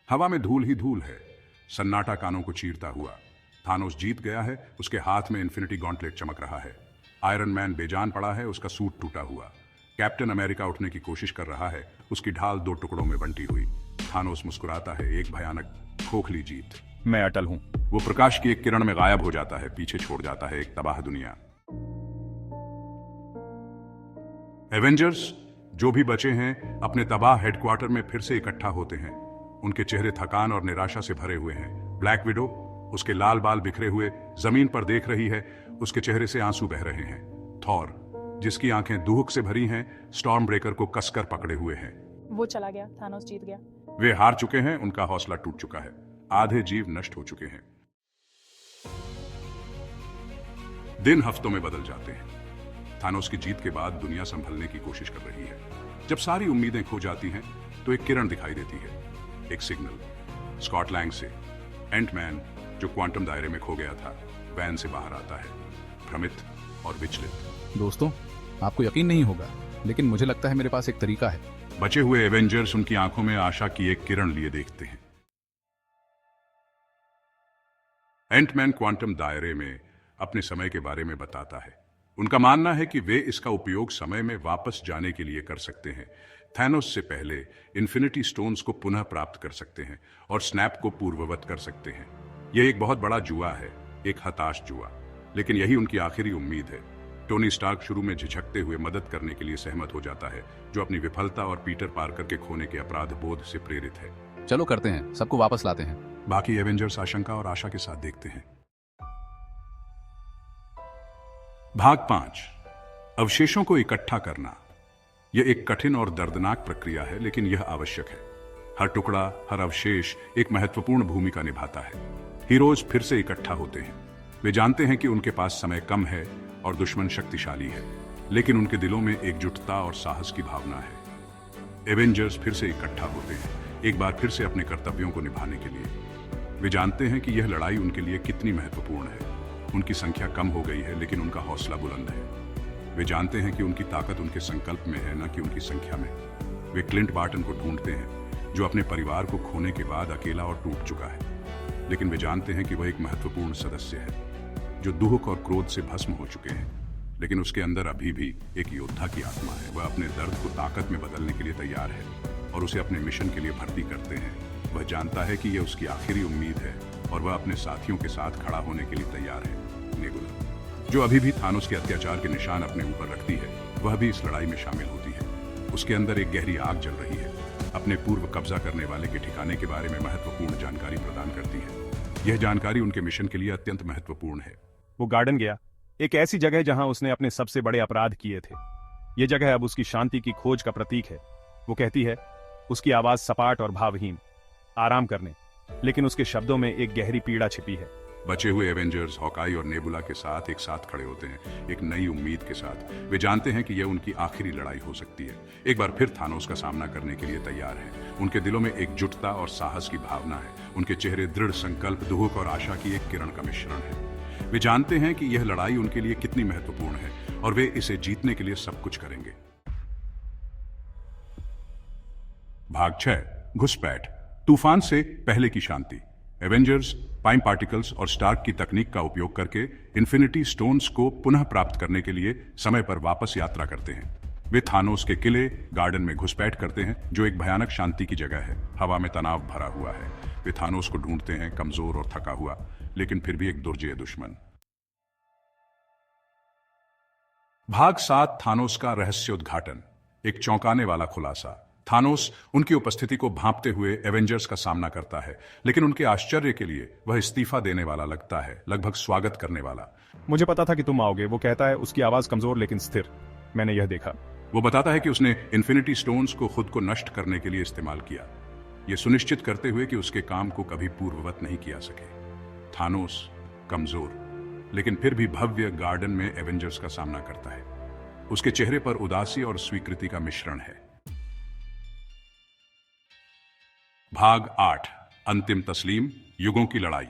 हवा में धूल ही धूल है। सन्नाटा कानों को चीरता हुआ। थानोस जीत गया है। उसके हाथ में इन्फिनिटी गॉन्टलेट चमक रहा है। आयरन मैन बेजान पड़ा है। उसका सूट टूटा हुआ। कैप्टन अमेरिका उठने की कोशिश कर रहा है। उसकी ढाल 2 टुकड़ों में बंटी हुई। थानोस मुस्कुराता है। एक भयानक खोखली जीत। मैं अटल हूं। वो प्रकाश की एक किरण में गायब हो जाता है। पीछे छोड़ जाता है एक तबाह दुनिया। एवेंजर्स जो भी बचे हैं अपने तबाह हेडक्वार्टर में फिर से इकट्ठा होते हैं। उनके चेहरे थकान और निराशा से भरे हुए हैं। ब्लैक विडो उसके लाल बाल बिखरे हुए जमीन पर देख रही है। उसके चेहरे से आंसू बह रहे हैं। थॉर जिसकी आंखें दुख से भरी हैं, स्टॉर्म ब्रेकर को कसकर पकड़े हुए हैं। वो चला गया, थानोस जीत गया। वे हार चुके हैं। उनका हौसला टूट चुका है। आधे जीव नष्ट हो चुके हैं। दिन हफ्तों में बदल जाते हैं। थानोस की जीत के बाद दुनिया संभलने की कोशिश कर रही है। जब सारी उम्मीदें खो जाती हैं तो एक किरण दिखाई देती है। एक सिग्नल स्कॉटलैंड से। एंटमैन जो क्वांटम दायरे में खो गया था वैन से बाहर आता है, भ्रमित और विचलित। दोस्तों, आपको यकीन नहीं होगा, लेकिन मुझे लगता है मेरे पास एक तरीका है। बचे हुए एवेंजर्स उनकी आंखों में आशा की एक किरण लिए देखते हैं। एंटमैन क्वांटम दायरे में अपने समय के बारे में बताता है। उनका मानना है कि वे इसका उपयोग समय में वापस जाने के लिए कर सकते हैं। थैनोस से पहले इन्फिनिटी स्टोन्स को पुनः प्राप्त कर सकते हैं और स्नैप को पूर्ववत कर सकते हैं। यह एक बहुत बड़ा जुआ है, एक हताश जुआ, लेकिन यही उनकी आखिरी उम्मीद है। टोनी स्टार्क शुरू में झिझकते हुए मदद करने के लिए सहमत हो जाता है, जो अपनी विफलता और पीटर पार्कर के खोने के अपराध बोध से प्रेरित है। चलो करते हैं, सबको वापस लाते हैं। बाकी एवेंजर्स आशंका और आशा के साथ देखते हैं। भाग 5 अवशेषों को इकट्ठा करना। यह एक कठिन और दर्दनाक प्रक्रिया है, लेकिन यह आवश्यक है। हर टुकड़ा, हर अवशेष एक महत्वपूर्ण भूमिका निभाता है। हीरोज फिर से इकट्ठा होते हैं। वे जानते हैं कि उनके पास समय कम है और दुश्मन शक्तिशाली है, लेकिन उनके दिलों में एकजुटता और साहस की भावना है। एवेंजर्स फिर से इकट्ठा होते हैं, एक बार फिर से अपने कर्तव्यों को निभाने के लिए। वे जानते हैं कि यह लड़ाई उनके लिए कितनी महत्वपूर्ण है। उनकी संख्या कम हो गई है, लेकिन उनका हौसला बुलंद है। वे जानते हैं कि उनकी ताकत उनके संकल्प में है, न कि उनकी संख्या में। वे क्लिंट बार्टन को ढूंढते हैं, जो अपने परिवार को खोने के बाद अकेला और टूट चुका है। लेकिन वे जानते हैं कि वह एक महत्वपूर्ण सदस्य है, जो दुख और क्रोध से भस्म हो चुके हैं, लेकिन उसके अंदर अभी भी एक योद्धा की आत्मा है। वह अपने दर्द को ताकत में बदलने के लिए तैयार है और उसे अपने मिशन के लिए भर्ती करते हैं। वह जानता है कि यह उसकी आखिरी उम्मीद है और वह अपने साथियों के साथ खड़ा होने के लिए तैयार है। नेबुला, जो अभी भी थानोस के अत्याचार के निशान अपने ऊपर रखती है, वह भी इस लड़ाई में शामिल होती है। उसके अंदर एक गहरी आग जल रही है, अपने पूर्व कब्जा करने वाले के ठिकाने के बारे में महत्वपूर्ण जानकारी प्रदान करती है। यह जानकारी उनके मिशन के लिए अत्यंत महत्वपूर्ण है। वो गार्डन गया, एक ऐसी जगह जहां उसने अपने सबसे बड़े अपराध किए थे। यह जगह अब उसकी शांति की खोज का प्रतीक है। वो कहती है, उसकी आवाज सपाट और भावहीन, आराम करने, लेकिन उसके शब्दों में एक गहरी पीड़ा छिपी है। बचे हुए एवेंजर्स हॉकाई और नेबुला के साथ एक साथ खड़े होते हैं, एक नई उम्मीद के साथ। वे जानते हैं कि यह उनकी आखिरी लड़ाई हो सकती है। एक बार फिर थानोस का सामना करने के लिए तैयार हैं। उनके दिलों में एकजुटता और साहस की भावना है। उनके चेहरे दृढ़ संकल्प, दुख और आशा की एक किरण का मिश्रण है। वे जानते हैं कि यह लड़ाई उनके लिए कितनी महत्वपूर्ण है और वे इसे जीतने के लिए सब कुछ करेंगे। भाग 6 घुसपैठ। तूफान से पहले की शांति। एवेंजर्स पाइम पार्टिकल्स और स्टार्क की तकनीक का उपयोग करके इन्फिनिटी स्टोन्स को पुनः प्राप्त करने के लिए समय पर वापस यात्रा करते हैं। वे थानोस के किले गार्डन में घुसपैठ करते हैं, जो एक भयानक शांति की जगह है। हवा में तनाव भरा हुआ है। वे थानोस को ढूंढते हैं, कमजोर और थका हुआ, लेकिन फिर भी एक दुर्जय दुश्मन। भाग 7 थानोस का रहस्योद्घाटन। एक चौंकाने वाला खुलासा। थानोस उनकी उपस्थिति को भांपते हुए एवेंजर्स का सामना करता है, लेकिन उनके आश्चर्य के लिए वह इस्तीफा देने वाला लगता है, लगभग स्वागत करने वाला। मुझे पता था कि तुम आओगे, वो कहता है, उसकी आवाज कमजोर लेकिन स्थिर। मैंने यह देखा। वो बताता है कि उसने इन्फिनिटी स्टोन्स को खुद को नष्ट करने के लिए इस्तेमाल किया, ये सुनिश्चित करते हुए कि उसके काम को कभी पूर्ववत नहीं किया सके। थानोस कमजोर लेकिन फिर भी भव्य गार्डन में एवेंजर्स का सामना करता है। उसके चेहरे पर उदासी और स्वीकृति का मिश्रण है। भाग 8 अंतिम तस्लीम, युगों की लड़ाई।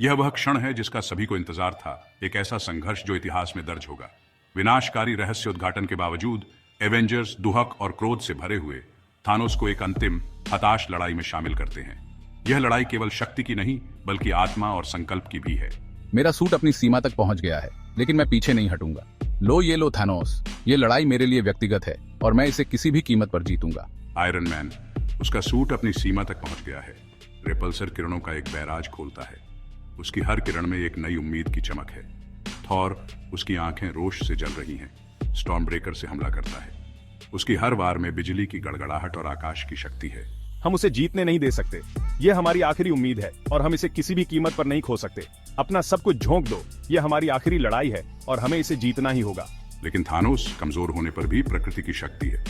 यह वह क्षण है जिसका सभी को इंतजार था, एक ऐसा संघर्ष जो इतिहास में दर्ज होगा। विनाशकारी रहस्योद्घाटन के बावजूद एवेंजर्स दुहक और क्रोध से भरे हुए थानोस को एक अंतिम हताश लड़ाई में शामिल करते हैं। यह लड़ाई केवल शक्ति की नहीं बल्कि आत्मा और संकल्प की भी है। मेरा सूट अपनी सीमा तक पहुंच गया है, लेकिन मैं पीछे नहीं हटूंगा। ये लो थानोस, ये लड़ाई मेरे लिए व्यक्तिगत है और मैं इसे किसी भी कीमत पर जीतूंगा। आयरन मैन, उसका सूट अपनी सीमा तक पहुंच गया है। रेपल्सर किरणों का एक बैराज खोलता है। उसकी हर किरण में एक नई उम्मीद की चमक है। थॉर, उसकी आंखें रोष से जल रही हैं। स्टॉर्म ब्रेकर से हमला करता है। उसकी हर वार में बिजली की गड़गड़ाहट और आकाश की शक्ति है। हम उसे जीतने नहीं दे सकते। यह हमारी आखिरी उम्मीद है और हम इसे किसी भी कीमत पर नहीं खो सकते। अपना सब कुछ झोंक दो। यह हमारी आखिरी लड़ाई है और हमें इसे जीतना ही होगा। लेकिन थानोस कमजोर होने पर भी प्रकृति की शक्ति है।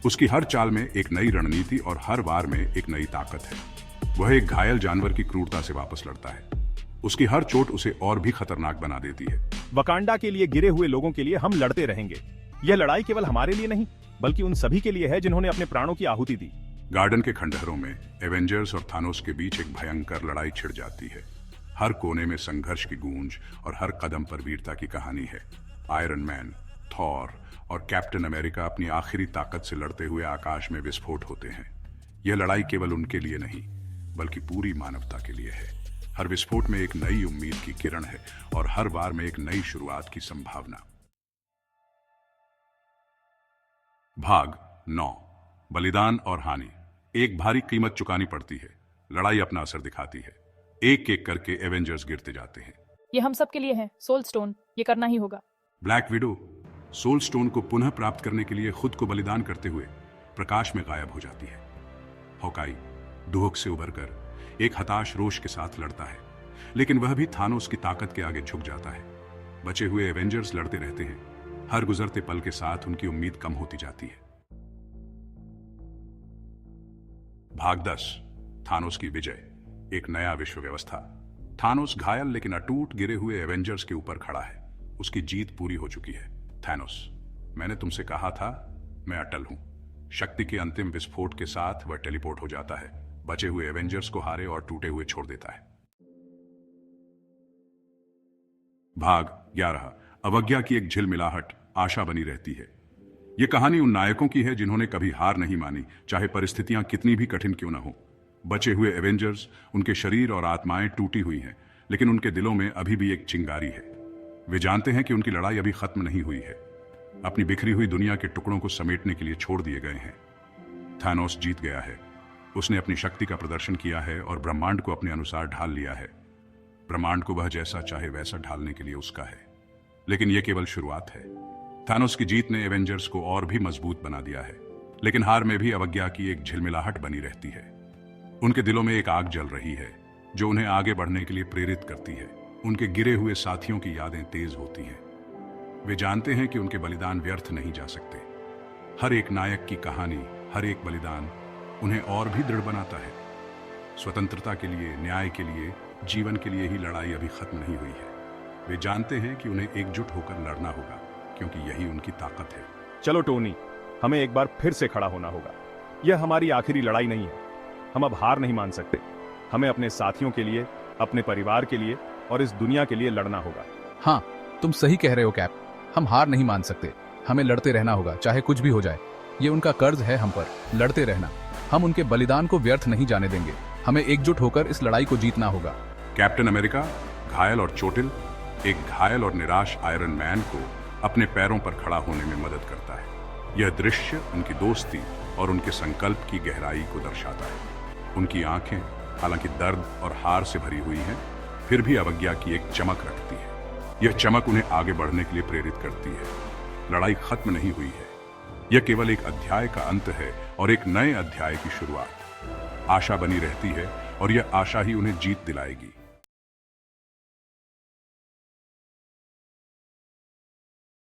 उसकी हर चाल में एक नई रणनीति और हर वार में एक नई ताकत है। वह एक घायल जानवर की क्रूरता से वापस लड़ता है। उसकी हर चोट उसे और भी खतरनाक बना देती है। वकांडा के लिए गिरे हुए लोगों के लिए हम लड़ते रहेंगे। यह लड़ाई केवल हमारे लिए नहीं बल्कि उन सभी के लिए है जिन्होंने अपने प्राणों की आहुति दी। गार्डन के खंडहरों में एवेंजर्स और थानोस के बीच एक भयंकर लड़ाई छिड़ जाती है। हर कोने में संघर्ष की गूंज और हर कदम पर वीरता की कहानी है। आयरन मैन, थॉर और कैप्टन अमेरिका अपनी आखिरी ताकत से लड़ते हुए आकाश में विस्फोट होते हैं। यह लड़ाई केवल उनके लिए नहीं बल्कि पूरी मानवता के लिए है। हर विस्फोट में एक नई उम्मीद की किरण है और हर वार में एक नई शुरुआत की संभावना। भाग 9, बलिदान और हानि। एक भारी कीमत चुकानी पड़ती है। लड़ाई अपना असर दिखाती है। एक एक करके एवेंजर्स गिरते जाते हैं। ये हम सब के लिए है। सोल स्टोन, ये करना ही होगा। ब्लैक विडो सोल स्टोन को पुनः प्राप्त करने के लिए खुद को बलिदान करते हुए प्रकाश में गायब हो जाती है। हॉकाई दुहक से उभरकर एक हताश रोष के साथ लड़ता है, लेकिन वह भी थानोस की ताकत के आगे झुक जाता है। बचे हुए एवेंजर्स लड़ते रहते हैं। हर गुजरते पल के साथ उनकी उम्मीद कम होती जाती है। भाग 10, थानोस की विजय, एक नया विश्व व्यवस्था। थानोस घायल लेकिन अटूट गिरे हुए एवेंजर्स के ऊपर खड़ा है। उसकी जीत पूरी हो चुकी है। थानोस, मैंने तुमसे कहा था, मैं अटल हूं। शक्ति के अंतिम विस्फोट के साथ वह टेलीपोर्ट हो जाता है। बचे हुए एवेंजर्स को हारे और टूटे हुए छोड़ देता है। भाग 11, अवज्ञा की एक झिलमिलाहट, आशा बनी रहती है। यह कहानी उन नायकों की है जिन्होंने कभी हार नहीं मानी, चाहे परिस्थितियां कितनी भी कठिन क्यों न हो। बचे हुए एवेंजर्स, उनके शरीर और आत्माएं टूटी हुई हैं, लेकिन उनके दिलों में अभी भी एक चिंगारी है। वे जानते हैं कि उनकी लड़ाई अभी खत्म नहीं हुई है। अपनी बिखरी हुई दुनिया के टुकड़ों को समेटने के लिए छोड़ दिए गए हैं। थानोस जीत गया है। उसने अपनी शक्ति का प्रदर्शन किया है और ब्रह्मांड को अपने अनुसार ढाल लिया है। ब्रह्मांड को वह जैसा चाहे वैसा ढालने के लिए उसका है। लेकिन यह केवल शुरुआत है। थानोस की जीत ने एवेंजर्स को और भी मजबूत बना दिया है, लेकिन हार में भी अवज्ञा की एक झिलमिलाहट बनी रहती है। उनके दिलों में एक आग जल रही है जो उन्हें आगे बढ़ने के लिए प्रेरित करती है। उनके गिरे हुए साथियों की यादें तेज होती हैं। वे जानते हैं कि उनके बलिदान व्यर्थ नहीं जा सकते। हर एक नायक की कहानी, हर एक बलिदान उन्हें और भी दृढ़ बनाता है। स्वतंत्रता के लिए, न्याय के लिए, जीवन के लिए ही लड़ाई अभी खत्म नहीं हुई है। वे जानते हैं कि उन्हें एकजुट होकर लड़ना होगा, क्योंकि यही उनकी ताकत है। चलो टोनी, हमें एक बार फिर से खड़ा होना होगा। यह हमारी आखिरी लड़ाई नहीं है। हम अब हार नहीं मान सकते। हमें अपने साथियों के लिए, अपने परिवार के लिए और इस दुनिया के लिए लड़ना होगा। हाँ, तुम सही कह रहे हो कैप। हम हार नहीं मान सकते। हमें लड़ते रहना होगा, चाहे कुछ भी हो जाए। ये उनका कर्ज है हम पर, लड़ते रहना। हम उनके बलिदान को व्यर्थ नहीं जाने देंगे। हमें एकजुट होकर इस लड़ाई को जीतना होगा। कैप्टन अमेरिका, घायल और चोटिल, एक घायल और निराश आयरन मैन को अपने पैरों पर खड़ा होने में मदद करता है। यह दृश्य उनकी दोस्ती और उनके संकल्प की गहराई को दर्शाता है। उनकी आंखें हालांकि दर्द और हार से भरी हुई हैं, फिर भी अवज्ञा की एक चमक रखती है। यह चमक उन्हें आगे बढ़ने के लिए प्रेरित करती है। लड़ाई खत्म नहीं हुई है। यह केवल एक अध्याय का अंत है और एक नए अध्याय की शुरुआत। आशा बनी रहती है और यह आशा ही उन्हें जीत दिलाएगी।